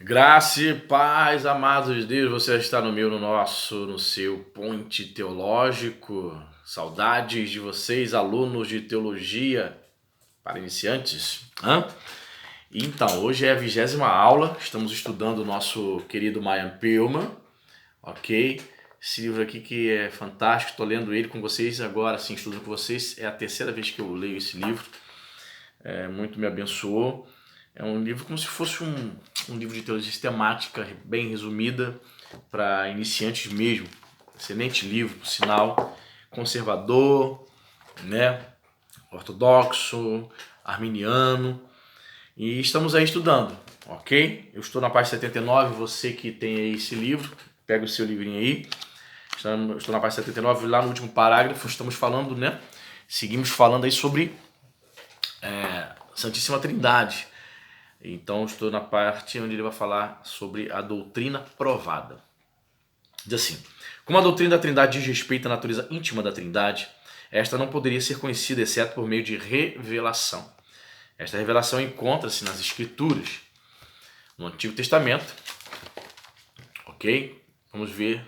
Graça e paz, amados de Deus, você está no meu, no nosso, no seu Ponte Teológico. Saudades de vocês, alunos de teologia para iniciantes. Então, hoje é a 20ª aula, estamos estudando o nosso querido Mayan Pillman, ok? Esse livro aqui que é fantástico, estou lendo ele com vocês agora, sim, estudando com vocês, é a terceira vez que eu leio esse livro, muito me abençoou. É um livro como se fosse um livro de teologia sistemática, bem resumida, para iniciantes mesmo. Excelente livro, por sinal, conservador, né? Ortodoxo, arminiano. E estamos aí estudando, ok? Eu estou na página 79, você que tem aí esse livro, pega o seu livrinho aí. Estou na página 79, lá no último parágrafo, estamos falando, né? Seguimos falando aí sobre Santíssima Trindade. Então estou na parte onde ele vai falar sobre a doutrina provada. Diz assim: como a doutrina da Trindade diz respeito à natureza íntima da Trindade, esta não poderia ser conhecida exceto por meio de revelação. Esta revelação encontra-se nas Escrituras, no Antigo Testamento, ok? Vamos ver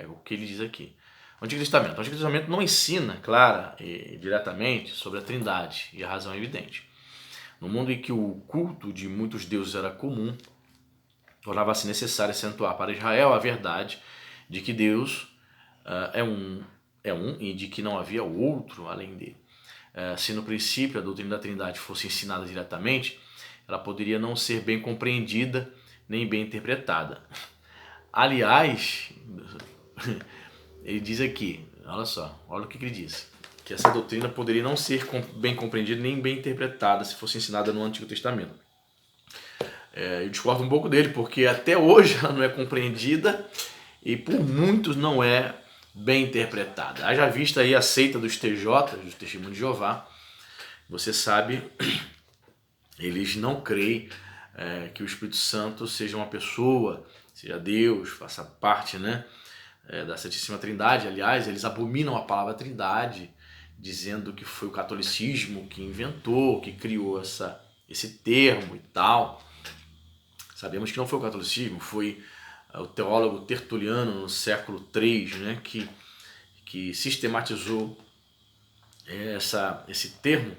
o que ele diz aqui. O Antigo Testamento não ensina clara e diretamente sobre a Trindade, e a razão é evidente. No mundo em que o culto de muitos deuses era comum, tornava-se necessário acentuar para Israel a verdade de que Deus é um e de que não havia outro além dele. Se no princípio a doutrina da Trindade fosse ensinada diretamente, ela poderia não ser bem compreendida nem bem interpretada. Aliás, ele diz aqui, olha o que ele diz, que essa doutrina poderia não ser bem compreendida nem bem interpretada se fosse ensinada no Antigo Testamento. Eu discordo um pouco dele, porque até hoje ela não é compreendida e por muitos não é bem interpretada. Haja vista aí a seita dos TJ, dos Testemunhos de Jeová, você sabe, eles não creem que o Espírito Santo seja uma pessoa, seja Deus, faça parte, né, da Santíssima Trindade. Aliás, eles abominam a palavra Trindade, dizendo que foi o catolicismo que inventou, que criou esse termo e tal. Sabemos que não foi o catolicismo, foi o teólogo Tertuliano no século III, né, que sistematizou esse termo,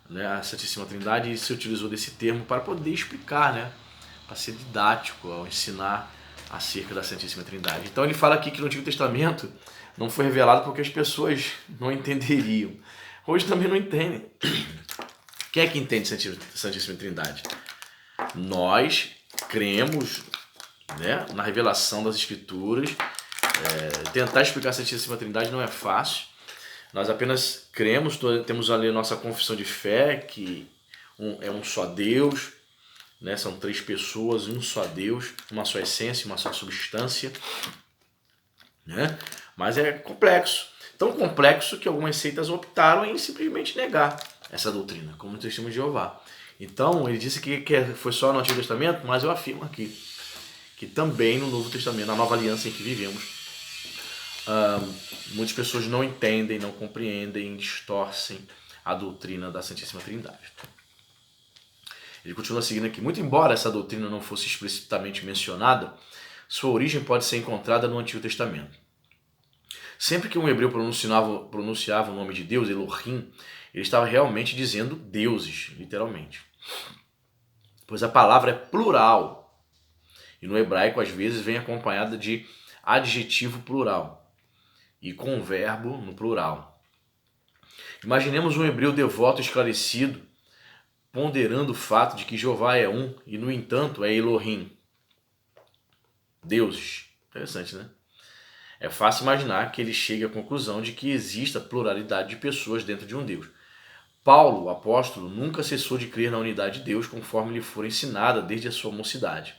né, a Santíssima Trindade, e se utilizou desse termo para poder explicar, né, para ser didático ao ensinar acerca da Santíssima Trindade. Então ele fala aqui que no Antigo Testamento não foi revelado porque as pessoas não entenderiam. Hoje também não entendem. Quem é que entende Santíssima Trindade? Nós cremos, né, na revelação das Escrituras. Tentar explicar a Santíssima Trindade não é fácil. Nós apenas cremos, temos ali a nossa confissão de fé, que é um só Deus, né? São três pessoas, um só Deus, uma só essência, uma só substância, né? Mas é complexo. Tão complexo que algumas seitas optaram em simplesmente negar essa doutrina, como o Testemunho de Jeová. Então, ele disse que foi só no Antigo Testamento, mas eu afirmo aqui que também no Novo Testamento, na nova aliança em que vivemos, muitas pessoas não entendem, não compreendem, distorcem a doutrina da Santíssima Trindade. Ele continua seguindo aqui. Muito embora essa doutrina não fosse explicitamente mencionada, sua origem pode ser encontrada no Antigo Testamento. Sempre que um hebreu pronunciava o nome de Deus, Elohim, ele estava realmente dizendo deuses, literalmente. Pois a palavra é plural. E no hebraico, às vezes, vem acompanhada de adjetivo plural e com verbo no plural. Imaginemos um hebreu devoto esclarecido, ponderando o fato de que Jeová é um e, no entanto, é Elohim. Deuses. Interessante, né? É fácil imaginar que ele chegue à conclusão de que exista pluralidade de pessoas dentro de um Deus. Paulo, o apóstolo, nunca cessou de crer na unidade de Deus conforme lhe for ensinada desde a sua mocidade.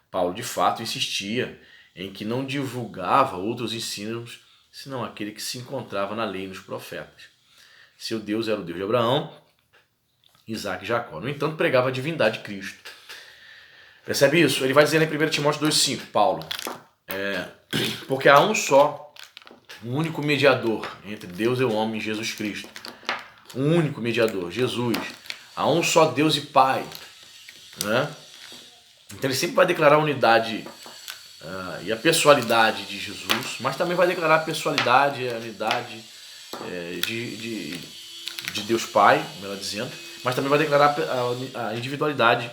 Paulo, de fato, insistia em que não divulgava outros ensinos senão aquele que se encontrava na lei e nos profetas. Seu Deus era o Deus de Abraão, Isaac e Jacó. No entanto, pregava a divindade de Cristo. Percebe isso? Ele vai dizer em 1 Timóteo 2,5, Paulo, porque há um só, um único mediador entre Deus e o homem, Jesus Cristo. Um único mediador, Jesus. Há um só Deus e Pai, né? Então ele sempre vai declarar a unidade e a pessoalidade de Jesus, mas também vai declarar a pessoalidade e a unidade de Deus Pai, melhor dizendo, mas também vai declarar a individualidade,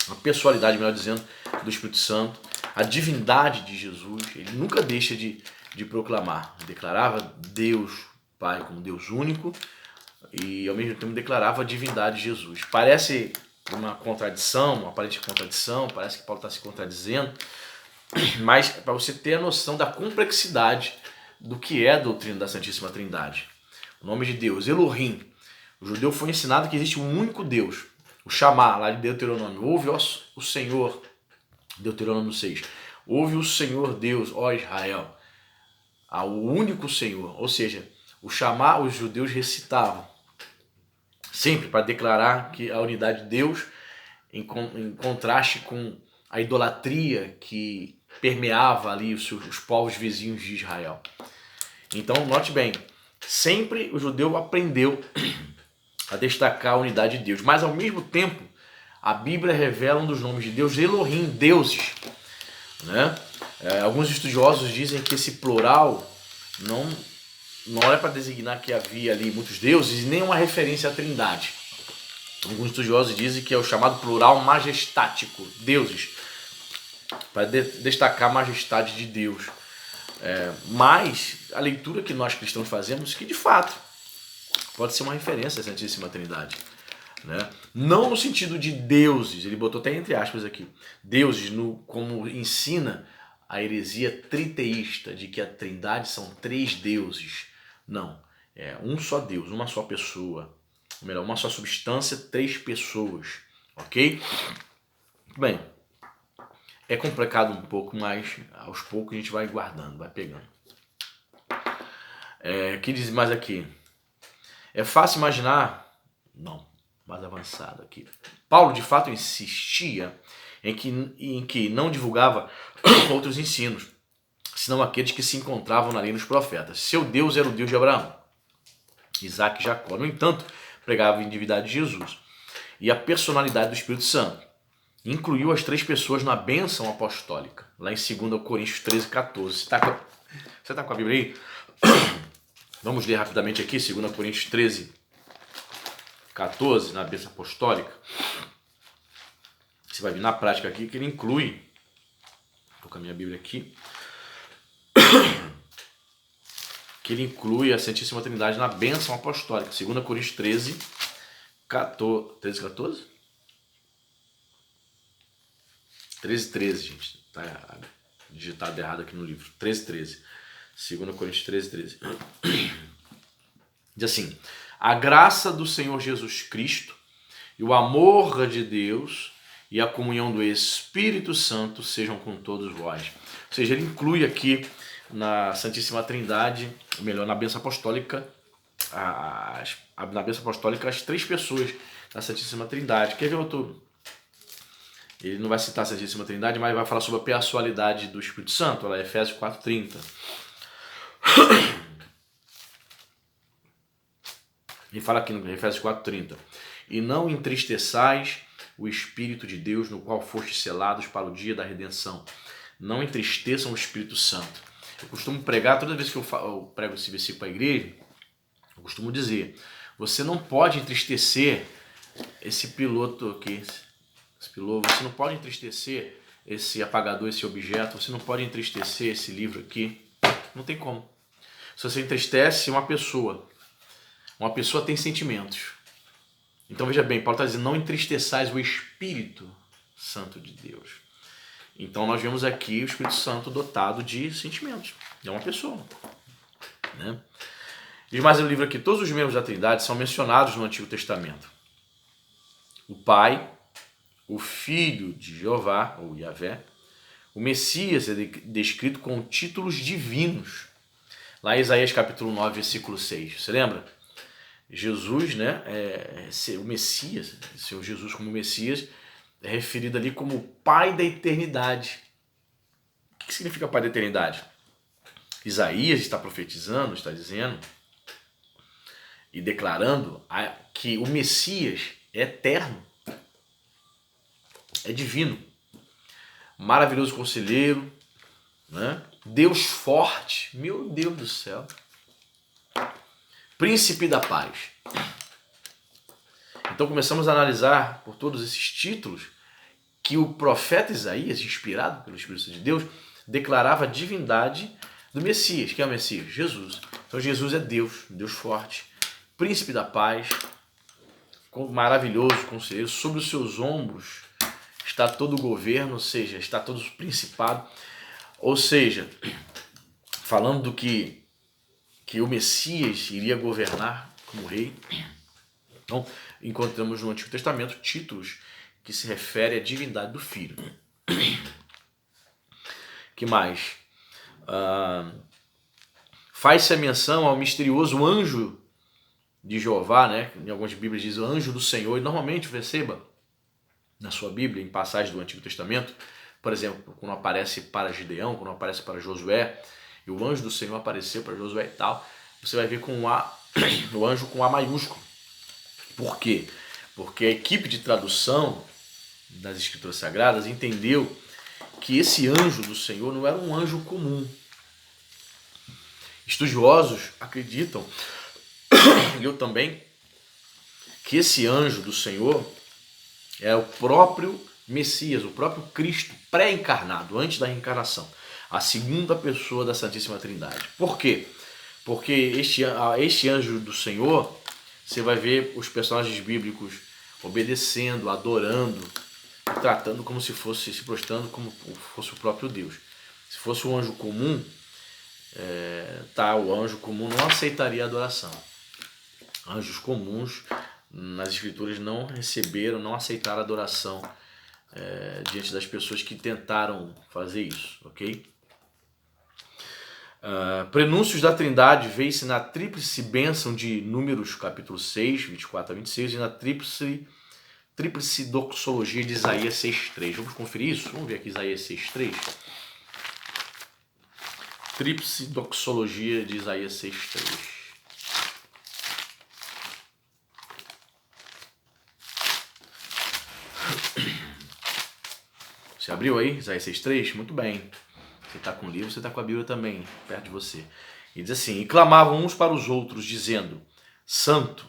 a pessoalidade, melhor dizendo, do Espírito Santo, a divindade de Jesus. Ele nunca deixa de proclamar. Ele declarava Deus Pai como Deus único e ao mesmo tempo declarava a divindade de Jesus. Parece uma contradição, uma aparente contradição, parece que Paulo está se contradizendo, mas para você ter a noção da complexidade do que é a doutrina da Santíssima Trindade. O nome de Deus, Elohim. O judeu foi ensinado que existe um único Deus. O chamar, lá de Deuteronômio, ouve o Senhor, Deuteronômio 6, ouve o Senhor Deus, ó Israel, ao único Senhor. Ou seja, o chamar os judeus recitavam, sempre para declarar que a unidade de Deus, em contraste com a idolatria que permeava ali os povos vizinhos de Israel. Então, note bem, sempre o judeu aprendeu a destacar a unidade de Deus, mas ao mesmo tempo a Bíblia revela um dos nomes de Deus, Elohim, deuses, né? Alguns estudiosos dizem que esse plural não é para designar que havia ali muitos deuses e nem uma referência à Trindade. Alguns estudiosos dizem que é o chamado plural majestático, deuses, para destacar a majestade de Deus. Mas a leitura que nós cristãos fazemos, que de fato pode ser uma referência à Santíssima Trindade, né? Não no sentido de deuses, ele botou até entre aspas aqui, deuses, como ensina a heresia triteísta, de que a Trindade são 3 deuses. Não, é um só Deus, uma só pessoa, ou melhor, uma só substância, 3 pessoas, ok? Bem, é complicado um pouco, mas aos poucos a gente vai guardando, vai pegando. O que diz mais aqui? É fácil imaginar? Não, mais avançado aqui. Paulo de fato insistia em que não divulgava outros ensinos, senão aqueles que se encontravam na lei dos profetas. Seu Deus era o Deus de Abraão, Isaac e Jacó. No entanto, pregava a divindade de Jesus e a personalidade do Espírito Santo. Incluiu as 3 pessoas na bênção apostólica, lá em 2 Coríntios 13, 14. Você está com a Bíblia aí? Vamos ler rapidamente aqui, 2 Coríntios 13, 14, na bênção apostólica. Você vai ver na prática aqui que ele inclui, estou com a minha Bíblia aqui, que ele inclui a Santíssima Trindade na bênção apostólica. 2 Coríntios 13, 14, 13, 14? 13, 13, gente. Está digitado errado aqui no livro. 13, 13. 2 Coríntios 13, 13. Diz assim: a graça do Senhor Jesus Cristo e o amor de Deus e a comunhão do Espírito Santo sejam com todos vós. Ou seja, ele inclui aqui na Santíssima Trindade, ou melhor, na bênção apostólica, na bênção apostólica, as 3 pessoas da Santíssima Trindade. Quer ver outro? Ele não vai citar a Santíssima Trindade, mas vai falar sobre a pessoalidade do Espírito Santo, lá Efésios 4:30. Ele fala aqui no Efésios 4:30. E não entristeçais o Espírito de Deus, no qual fostes selados para o dia da redenção. Não entristeçam o Espírito Santo. Eu costumo pregar, toda vez que eu prego esse versículo para a igreja, eu costumo dizer, você não pode entristecer esse piloto aqui, você não pode entristecer esse apagador, esse objeto, você não pode entristecer esse livro aqui, não tem como. Se você entristece uma pessoa tem sentimentos. Então veja bem, Paulo está dizendo, não entristeçais o Espírito Santo de Deus. Então nós vemos aqui o Espírito Santo dotado de sentimentos, é uma pessoa, né? E mais um livro aqui, todos os membros da Trindade são mencionados no Antigo Testamento. O Pai, o Filho de Jeová, ou Yahvé, o Messias é descrito com títulos divinos. Lá em Isaías capítulo 9, versículo 6. Você lembra? Jesus, né, o Messias, o Senhor Jesus como Messias, é referido ali como Pai da eternidade. O que significa Pai da eternidade? Isaías está profetizando, está dizendo e declarando que o Messias é eterno, é divino. maravilhoso conselheiro, né? Deus forte, meu Deus do céu, príncipe da paz. Então começamos a analisar por todos esses títulos que o profeta Isaías, inspirado pelo Espírito de Deus, declarava a divindade do Messias. Quem é o Messias? Jesus. Então Jesus é Deus, Deus forte, príncipe da paz, maravilhoso conselheiro. Sobre os seus ombros está todo o governo, ou seja, está todo o principado. Ou seja, falando do que o Messias iria governar como rei. Então, encontramos no Antigo Testamento títulos que se referem à divindade do Filho. Que mais? Faz-se a menção ao misterioso anjo de Jeová, né? Em algumas Bíblias diz o anjo do Senhor, e normalmente perceba na sua Bíblia, em passagens do Antigo Testamento, por exemplo, quando aparece para Gideão, quando aparece para Josué, e o anjo do Senhor apareceu para Josué e tal, você vai ver com o anjo com A maiúsculo. Por quê? Porque a equipe de tradução das Escrituras Sagradas entendeu que esse anjo do Senhor não era um anjo comum. Estudiosos acreditam, e eu também, que esse anjo do Senhor é o próprio Messias, o próprio Cristo pré-encarnado, antes da reencarnação, a segunda pessoa da Santíssima Trindade. Por quê? Porque este anjo do Senhor, você vai ver os personagens bíblicos obedecendo, adorando, tratando como se fosse, se prostrando como fosse o próprio Deus. Se fosse um anjo comum, o anjo comum não aceitaria a adoração. Anjos comuns nas Escrituras não receberam, não aceitaram a adoração diante das pessoas que tentaram fazer isso, ok? Prenúncios da Trindade vê-se na tríplice bênção de Números capítulo 6, 24 a 26 e na tríplice doxologia de Isaías 6.3. Vamos conferir isso? Vamos ver aqui Isaías 6.3. Tríplice doxologia de Isaías 6.3. Você abriu aí Isaías 6.3? Muito bem. Você está com o livro, você está com a Bíblia também, perto de você. E diz assim: e clamavam uns para os outros, dizendo: Santo,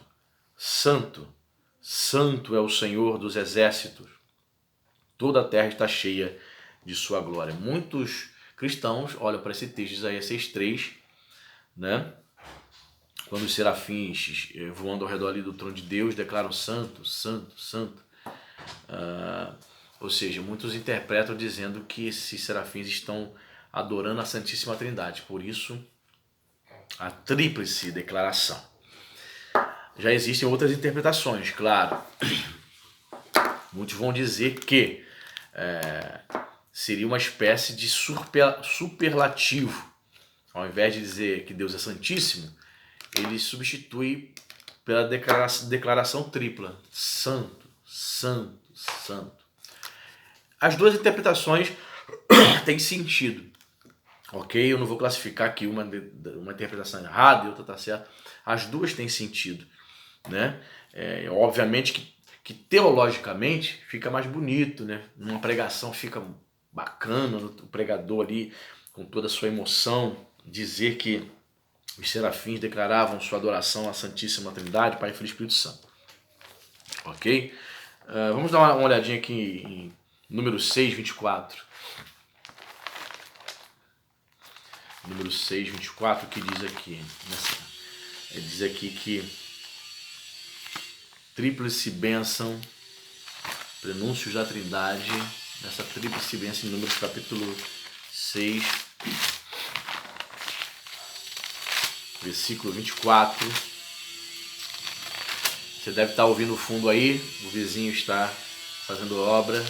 Santo, Santo é o Senhor dos exércitos. Toda a terra está cheia de sua glória. Muitos cristãos olham para esse texto de Isaías 6.3, né? Quando os serafins voando ao redor ali do trono de Deus declaram Santo, Santo, Santo. Ou seja, muitos interpretam dizendo que esses serafins estão adorando a Santíssima Trindade. Por isso, a tríplice declaração. Já existem outras interpretações, claro. Muitos vão dizer que seria uma espécie de superlativo. Ao invés de dizer que Deus é santíssimo, ele substitui pela declaração tripla. Santo, Santo, Santo. As duas interpretações têm sentido. Ok? Eu não vou classificar aqui uma interpretação errada e outra está certa. As duas têm sentido, né? Obviamente que teologicamente fica mais bonito, né? Numa pregação fica bacana, o pregador ali com toda a sua emoção dizer que os serafins declaravam sua adoração à Santíssima Trindade, Pai, Filho e Espírito Santo. Ok? Vamos dar uma olhadinha aqui em número 6:24. Número 6:24, que diz aqui, diz aqui que tríplice bênção, prenúncios da Trindade, nessa tríplice bênção em Números capítulo 6, versículo 24. Você deve estar ouvindo o fundo aí, o vizinho está fazendo obra,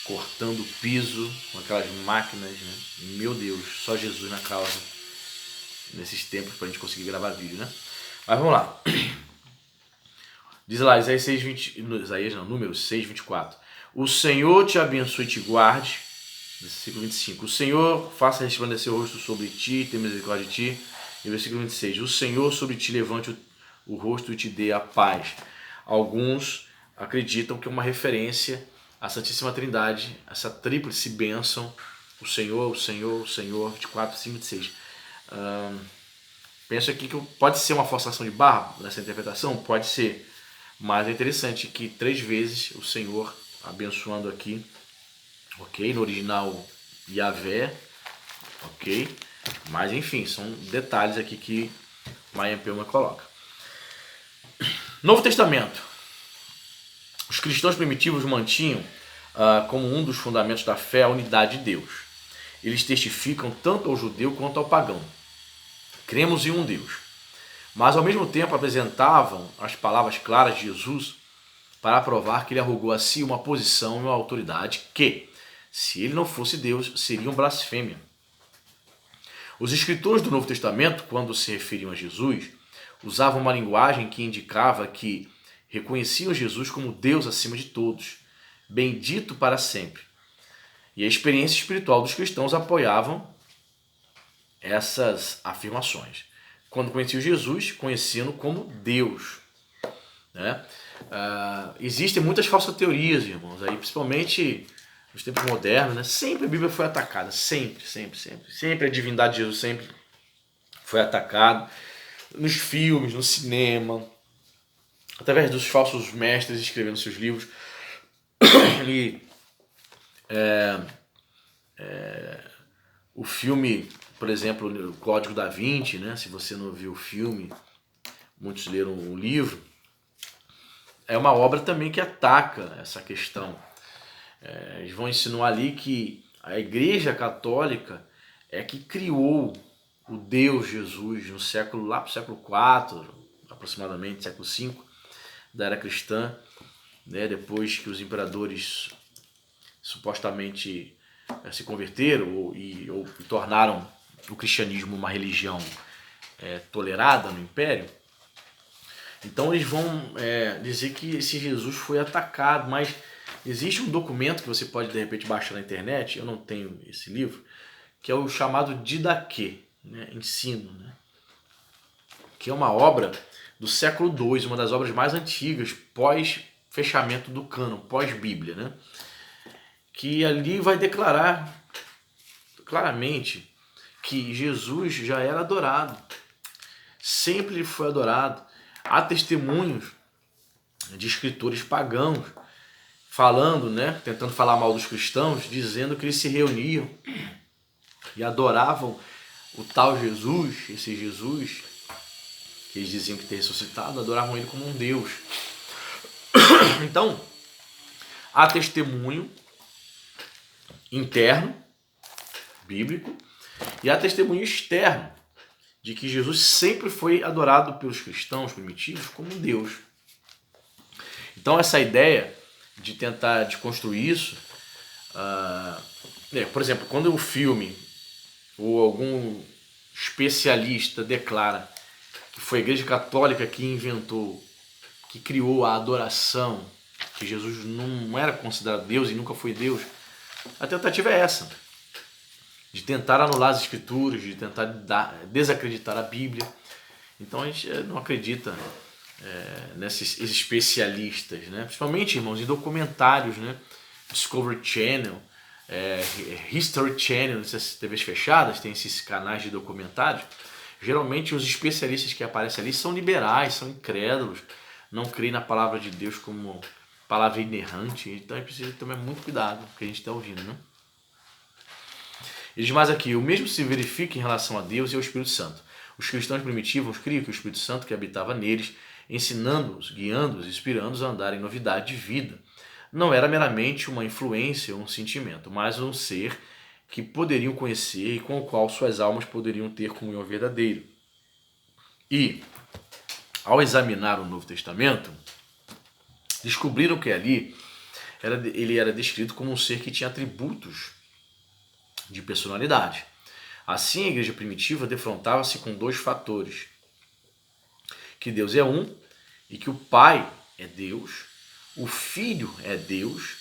cortando o piso com aquelas máquinas, né? Meu Deus, só Jesus na causa nesses tempos para a gente conseguir gravar vídeo, né? Mas vamos lá. Diz lá, Números 6:24. O Senhor te abençoe e te guarde. Versículo 25. O Senhor faça resplandecer o rosto sobre ti, tenha misericórdia de ti. E versículo 26. O Senhor sobre ti levante o rosto e te dê a paz. Alguns acreditam que é uma referência a Santíssima Trindade, essa tríplice bênção, o Senhor, o Senhor, o Senhor, 24, 5, 26. Penso aqui que pode ser uma forçação de barra nessa interpretação, pode ser, mas é interessante que 3 vezes o Senhor abençoando aqui, ok? No original Yahvé, ok? Mas enfim, são detalhes aqui que Meyer Peelman coloca. Novo Testamento. Os cristãos primitivos mantinham como um dos fundamentos da fé a unidade de Deus. Eles testificam tanto ao judeu quanto ao pagão. Cremos em um Deus. Mas ao mesmo tempo apresentavam as palavras claras de Jesus para provar que ele arrogou a si uma posição e uma autoridade que, se ele não fosse Deus, seriam blasfêmia. Os escritores do Novo Testamento, quando se referiam a Jesus, usavam uma linguagem que indicava que reconheciam Jesus como Deus acima de todos, bendito para sempre. E a experiência espiritual dos cristãos apoiavam essas afirmações. Quando conheciam Jesus, conheciam-no como Deus. Né? Existem muitas falsas teorias, irmãos, aí, principalmente nos tempos modernos, né? Sempre a Bíblia foi atacada, sempre. Sempre a divindade de Jesus sempre foi atacada, nos filmes, no cinema, através dos falsos mestres escrevendo seus livros. E o filme, por exemplo, o Código da Vinci, né? Se você não viu o filme, muitos leram o livro, é uma obra também que ataca essa questão. Eles vão insinuar ali que a Igreja Católica é que criou o Deus Jesus no século, lá para o século IV, aproximadamente, século V, da era cristã, né? Depois que os imperadores supostamente se converteram e tornaram o cristianismo uma religião tolerada no Império. Então eles vão dizer que esse Jesus foi atacado, mas existe um documento que você pode de repente baixar na internet, eu não tenho esse livro, que é o chamado Didaquê, né? Ensino, né? Que é uma obra do século II, uma das obras mais antigas, pós-fechamento do cânon, pós-Bíblia, né? Que ali vai declarar claramente que Jesus já era adorado, sempre ele foi adorado. Há testemunhos de escritores pagãos falando, né, tentando falar mal dos cristãos, dizendo que eles se reuniam e adoravam o tal Jesus, esse Jesus que eles diziam que ter ressuscitado, adoravam ele como um Deus. Então, há testemunho interno, bíblico, e há testemunho externo de que Jesus sempre foi adorado pelos cristãos primitivos como um Deus. Então essa ideia de tentar desconstruir isso, por exemplo, quando o filme ou algum especialista declara que foi a Igreja Católica que inventou, que criou a adoração, que Jesus não era considerado Deus e nunca foi Deus, a tentativa é essa, de tentar anular as escrituras, de tentar desacreditar a Bíblia. Então a gente não acredita nesses especialistas, né? Principalmente, irmãos, em documentários, né? Discovery Channel, History Channel, essas TVs fechadas, tem esses canais de documentários. Geralmente os especialistas que aparecem ali são liberais, são incrédulos, não creem na palavra de Deus como palavra inerrante. Então a gente precisa tomar muito cuidado com o que a gente está ouvindo, né? E diz mais aqui: o mesmo se verifica em relação a Deus e ao Espírito Santo. Os cristãos primitivos criam que o Espírito Santo que habitava neles, ensinando-os, guiando-os, inspirando-os a andar em novidade de vida, não era meramente uma influência ou um sentimento, mas um ser que poderiam conhecer e com o qual suas almas poderiam ter comunhão verdadeira. E, ao examinar o Novo Testamento, descobriram que ali ele era descrito como um ser que tinha atributos de personalidade. Assim, a igreja primitiva defrontava-se com 2 fatores: que Deus é um e que o Pai é Deus, o Filho é Deus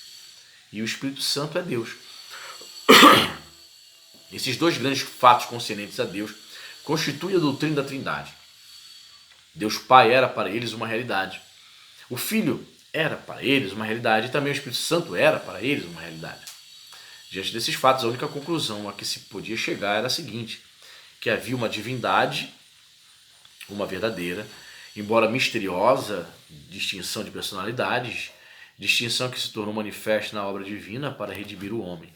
e o Espírito Santo é Deus. Esses 2 grandes fatos concernentes a Deus constituem a doutrina da Trindade. Deus Pai era para eles uma realidade. O Filho era para eles uma realidade e também o Espírito Santo era para eles uma realidade. Diante desses fatos, a única conclusão a que se podia chegar era a seguinte, que havia uma divindade, uma verdadeira, embora misteriosa, distinção de personalidades, distinção que se tornou manifesta na obra divina para redimir o homem.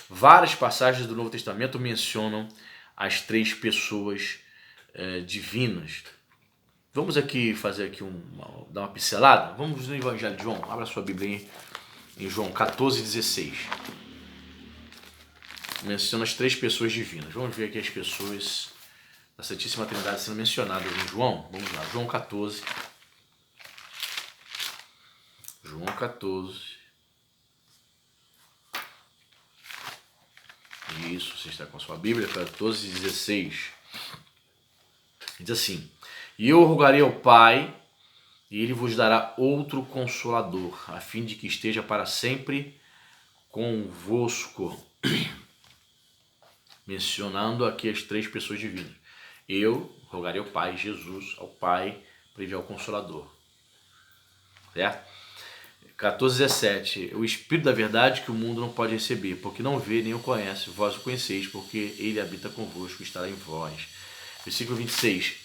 Várias passagens do Novo Testamento mencionam as três pessoas divinas. Vamos aqui fazer aqui dar uma pincelada? Vamos no Evangelho de João. Abra sua Bíblia em João 14:16. Menciona as três pessoas divinas. Vamos ver aqui as pessoas da Santíssima Trindade sendo mencionadas em João. Vamos lá, João 14. João 14. Isso, você está com a sua Bíblia, 14:16. Diz assim: E eu rogarei ao Pai, e Ele vos dará outro Consolador, a fim de que esteja para sempre convosco. Mencionando aqui as três pessoas divinas. Eu rogarei ao Pai, Jesus, ao Pai, para enviar o Consolador. Certo? 14:17. O Espírito da verdade que o mundo não pode receber, porque não vê nem o conhece. Vós o conheceis, porque Ele habita convosco e estará em vós. Versículo 26.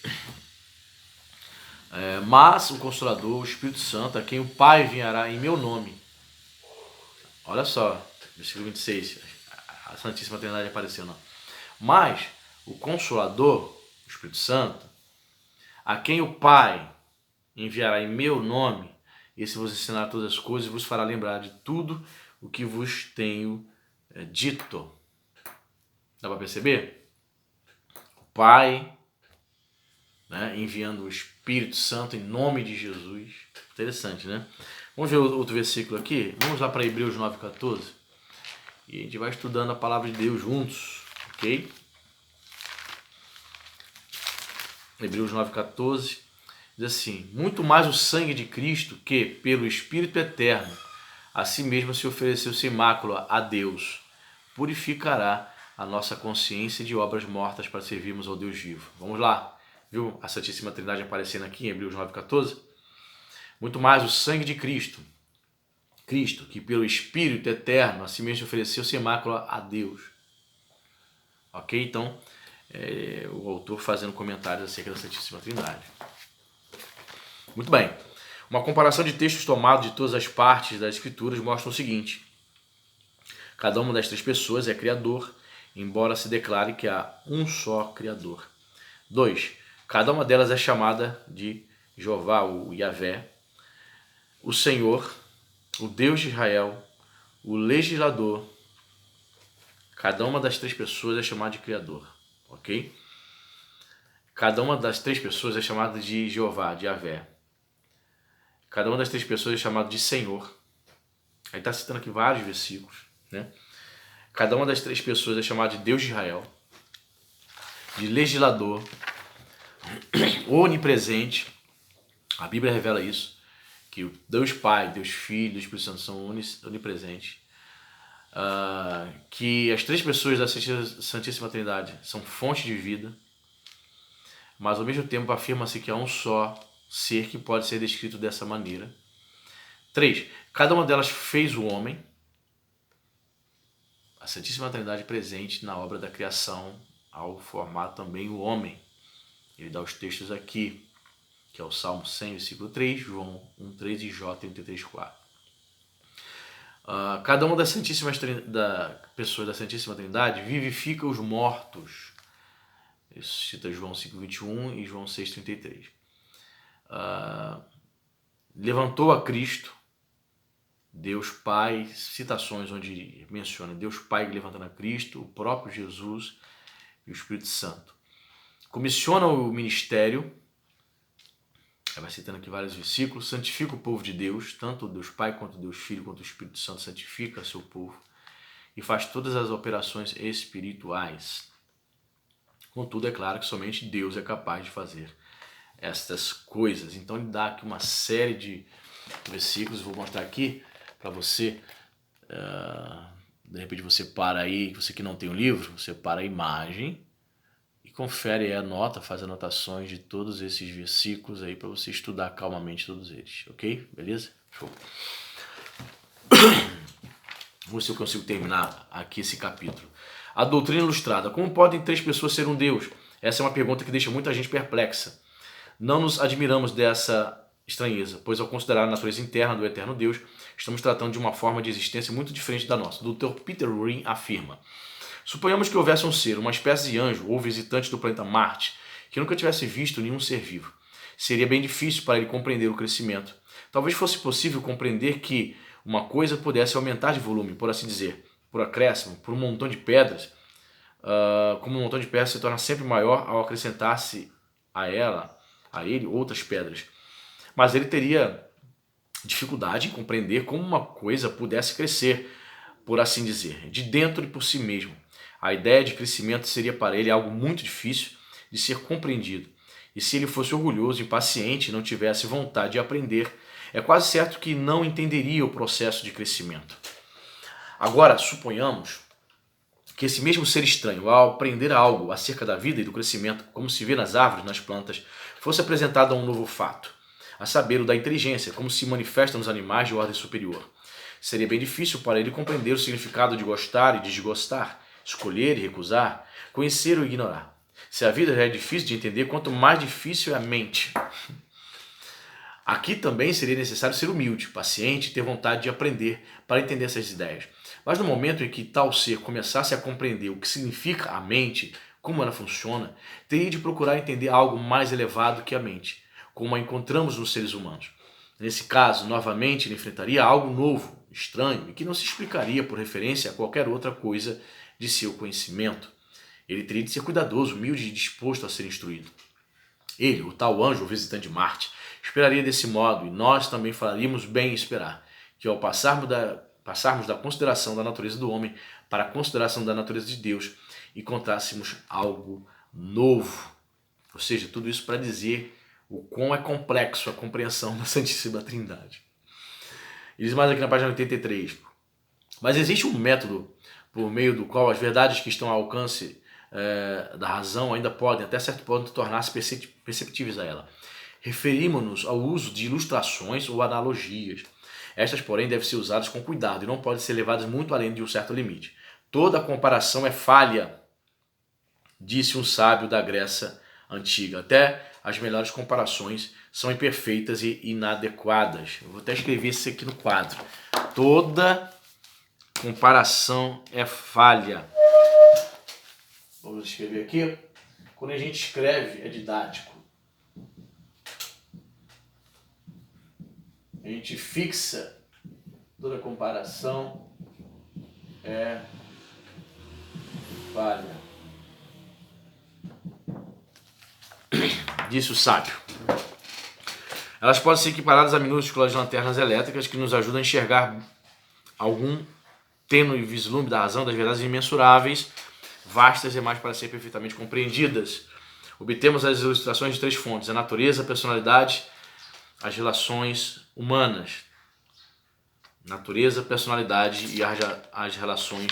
Mas o Consolador, o Espírito Santo, a quem o Pai enviará em meu nome. Olha só, versículo 26. A Santíssima Trindade apareceu, não. Mas o Consolador, o Espírito Santo, a quem o Pai enviará em meu nome, esse vos ensinará todas as coisas e vos fará lembrar de tudo o que vos tenho dito. Dá para perceber? O Pai, né, enviando o Espírito Santo em nome de Jesus. Interessante, né? Vamos ver outro versículo aqui? Vamos lá para Hebreus 9:14. E a gente vai estudando a palavra de Deus juntos, ok? Hebreus 9:14 diz assim: muito mais o sangue de Cristo, que, pelo Espírito eterno, a si mesmo se ofereceu sem mácula a Deus, purificará a nossa consciência de obras mortas para servirmos ao Deus vivo. Vamos lá, viu a Santíssima Trindade aparecendo aqui em Hebreus 9:14? Muito mais o sangue de Cristo, que pelo Espírito eterno a si mesmo se ofereceu sem mácula a Deus. Ok? Então, o autor fazendo comentários acerca da Santíssima Trindade. Muito bem. Uma comparação de textos tomados de todas as partes das Escrituras mostra o seguinte: cada uma das três pessoas é criador, embora se declare que há um só Criador. 2. Cada uma delas é chamada de Jeová, o Yahvé, o Senhor, o Deus de Israel, o legislador. Cada uma das três pessoas é chamada de Criador, ok? Cada uma das três pessoas é chamada de Jeová, de Yahvé. Cada uma das três pessoas é chamada de Senhor. Aí está citando aqui vários versículos, né? Cada uma das três pessoas é chamada de Deus de Israel, de legislador, onipresente. A Bíblia revela isso, que o Deus Pai, Deus Filho, Deus Espírito Santo são onipresentes. Que as três pessoas da Santíssima Trindade são fonte de vida, mas ao mesmo tempo afirma-se que há um só ser que pode ser descrito dessa maneira. 3. Cada uma delas fez o homem. A Santíssima Trindade presente na obra da criação ao formar também o homem. Ele dá os textos aqui, que é o Salmo 100, versículo 3, João 1,3 e Jó 33,4. Cada uma das pessoas da Santíssima Trindade vivifica os mortos. Isso cita João 5,21 e João 6,33. Levantou a Cristo, Deus Pai, citações onde menciona Deus Pai levantando a Cristo, o próprio Jesus e o Espírito Santo. Comissiona o ministério, vai citando aqui vários versículos, santifica o povo de Deus, tanto o Deus Pai quanto o Deus Filho, quanto o Espírito Santo santifica seu povo e faz todas as operações espirituais. Contudo, é claro que somente Deus é capaz de fazer estas coisas. Então ele dá aqui uma série de versículos, vou mostrar aqui para você. De repente você para aí, você que não tem o livro, você para a imagem e confere aí, anota, faz anotações de todos esses versículos aí para você estudar calmamente todos eles, ok? Beleza? Show. Vamos ver se eu consigo terminar aqui esse capítulo. A doutrina ilustrada. Como podem 3 pessoas ser um Deus? Essa é uma pergunta que deixa muita gente perplexa. Não nos admiramos dessa estranheza, pois ao considerar a natureza interna do eterno Deus, estamos tratando de uma forma de existência muito diferente da nossa. O Dr. Peter Green afirma: suponhamos que houvesse um ser, uma espécie de anjo ou visitante do planeta Marte, que nunca tivesse visto nenhum ser vivo. Seria bem difícil para ele compreender o crescimento. Talvez fosse possível compreender que uma coisa pudesse aumentar de volume, por assim dizer, por acréscimo, por um montão de pedras, como um montão de pedras se torna sempre maior ao acrescentar-se a ele, outras pedras. Mas ele teria dificuldade em compreender como uma coisa pudesse crescer, por assim dizer, de dentro e por si mesmo. A ideia de crescimento seria para ele algo muito difícil de ser compreendido. E se ele fosse orgulhoso, impaciente e não tivesse vontade de aprender, é quase certo que não entenderia o processo de crescimento. Agora, suponhamos que esse mesmo ser estranho, ao aprender algo acerca da vida e do crescimento, como se vê nas árvores, nas plantas, fosse apresentado a um novo fato, a saber, o da inteligência, como se manifesta nos animais de ordem superior. Seria bem difícil para ele compreender o significado de gostar e desgostar, escolher e recusar, conhecer ou ignorar. Se a vida já é difícil de entender, quanto mais difícil é a mente. Aqui também seria necessário ser humilde, paciente e ter vontade de aprender para entender essas ideias. Mas no momento em que tal ser começasse a compreender o que significa a mente, como ela funciona, teria de procurar entender algo mais elevado que a mente, como a encontramos nos seres humanos. Nesse caso, novamente, ele enfrentaria algo novo, estranho, e que não se explicaria por referência a qualquer outra coisa de seu conhecimento. Ele teria de ser cuidadoso, humilde e disposto a ser instruído. Ele, o tal anjo, o visitante de Marte, esperaria desse modo, e nós também faríamos bem em esperar, que ao passarmos da consideração da natureza do homem para a consideração da natureza de Deus, encontrássemos algo novo. Ou seja, tudo isso para dizer o quão é complexo a compreensão da Santíssima Trindade. E diz mais aqui na página 83. Mas existe um método por meio do qual as verdades que estão ao alcance da razão ainda podem, até certo ponto, tornar-se perceptíveis a ela. Referimos-nos ao uso de ilustrações ou analogias. Estas, porém, devem ser usadas com cuidado e não podem ser levadas muito além de um certo limite. Toda comparação é falha, disse um sábio da Grécia antiga. Até as melhores comparações são imperfeitas e inadequadas. Eu vou até escrever isso aqui no quadro. Toda comparação é falha. Vamos escrever aqui. Quando a gente escreve, é didático. A gente fixa toda comparação é falha. Disse o sábio. Elas podem ser equiparadas a minúsculas lanternas elétricas que nos ajudam a enxergar algum tênue vislumbre da razão, das verdades imensuráveis, vastas demais para serem perfeitamente compreendidas. Obtemos as ilustrações de 3 fontes: a natureza, a personalidade, as relações humanas. Natureza, personalidade e as relações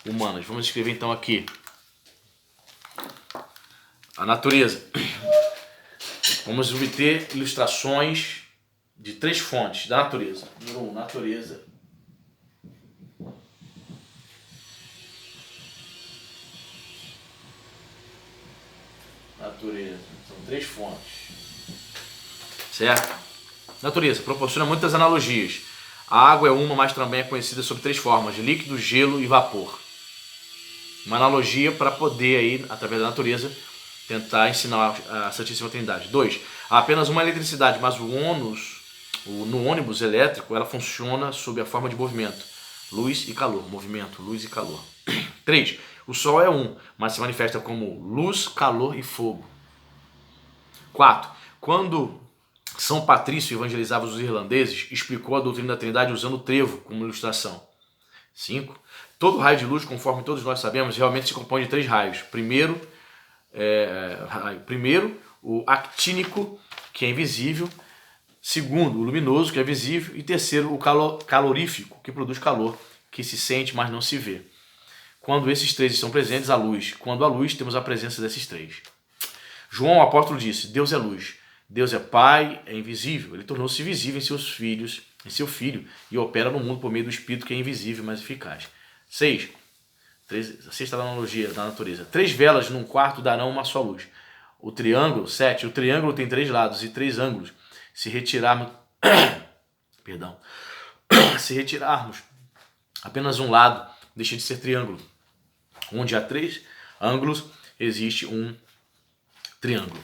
humanas. Vamos escrever então aqui a natureza. Vamos obter ilustrações de 3 fontes da natureza. Número 1, natureza. Natureza. São 3 fontes. Certo? Natureza proporciona muitas analogias. A água é uma, mas também é conhecida sob 3 formas: líquido, gelo e vapor. Uma analogia para poder, aí, através da natureza, tentar ensinar a Santíssima Trindade. 2. Há apenas uma eletricidade, mas no ônibus elétrico ela funciona sob a forma de movimento. Luz e calor. Movimento, luz e calor. 3. O Sol é um, mas se manifesta como luz, calor e fogo. 4. Quando São Patrício evangelizava os irlandeses, explicou a doutrina da Trindade usando o trevo como ilustração. 5. Todo raio de luz, conforme todos nós sabemos, realmente se compõe de 3 raios. Primeiro, o actínico, que é invisível. Segundo, o luminoso, que é visível. E terceiro, o calorífico, que produz calor, que se sente, mas não se vê. Quando esses três estão presentes, a luz. Quando a luz, temos a presença desses três. João, o apóstolo, disse: Deus é luz. Deus é Pai, é invisível. Ele tornou-se visível em seus filhos, em seu Filho, e opera no mundo por meio do Espírito, que é invisível, mas eficaz. 6. A sexta analogia da natureza. 3 velas num quarto darão uma só luz. O triângulo, 7. O triângulo tem 3 lados e 3 ângulos. Se retirarmos apenas um lado, deixa de ser triângulo. Onde há 3 ângulos, existe um triângulo.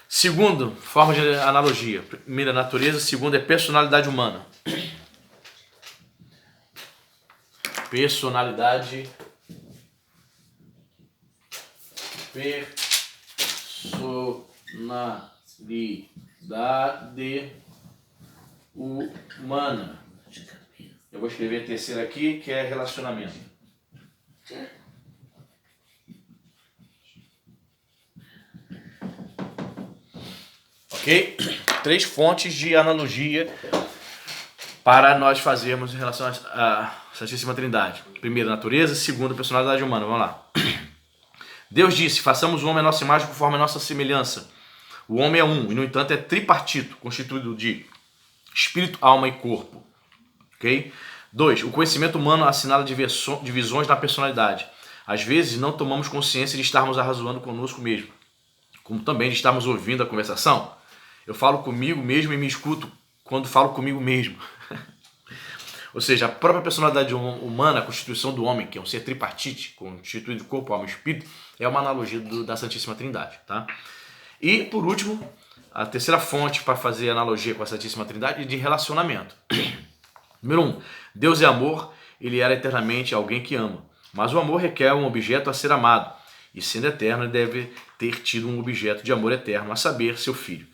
Segundo, forma de analogia. Primeira, natureza. Segunda é personalidade humana. Personalidade humana. Eu vou escrever a terceira aqui, que é relacionamento. Ok? 3 fontes de analogia para nós fazermos em relação à Santíssima Trindade. Primeiro, natureza. Segundo, personalidade humana. Vamos lá. Deus disse: façamos o homem à nossa imagem conforme a nossa semelhança. O homem é um, e no entanto é tripartito, constituído de espírito, alma e corpo. Ok? 2. O conhecimento humano assinala divisões na personalidade. Às vezes não tomamos consciência de estarmos arrazoando conosco mesmo, como também de estarmos ouvindo a conversação. Eu falo comigo mesmo e me escuto quando falo comigo mesmo. Ou seja, a própria personalidade humana, a constituição do homem, que é um ser tripartite, constituído de corpo, alma e espírito, é uma analogia da Santíssima Trindade. Tá? E, por último, a terceira fonte para fazer analogia com a Santíssima Trindade é de relacionamento. Número 1. Deus é amor, ele era eternamente alguém que ama. Mas o amor requer um objeto a ser amado. E sendo eterno, ele deve ter tido um objeto de amor eterno, a saber, seu filho.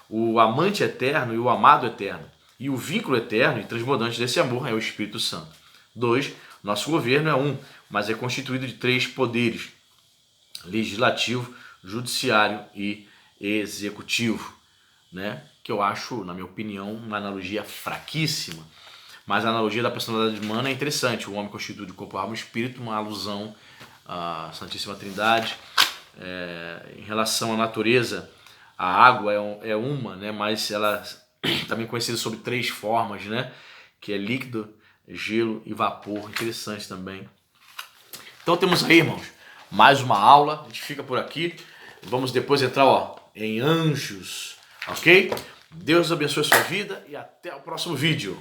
O amante eterno e o amado eterno. E o vínculo eterno e transbordante desse amor é o Espírito Santo. 2. Nosso governo é um, mas é constituído de 3 poderes: legislativo, judiciário e executivo. Né? Que eu acho, na minha opinião, uma analogia fraquíssima. Mas a analogia da personalidade humana é interessante. O homem constituído de corpo, alma e espírito, uma alusão à Santíssima Trindade. Em relação à natureza, a água é uma, né? Mas ela também conhecida sob 3 formas, né? Que é líquido, gelo e vapor. Interessante também. Então temos aí, irmãos, mais uma aula. A gente fica por aqui. Vamos depois entrar em anjos, ok? Deus abençoe a sua vida e até o próximo vídeo.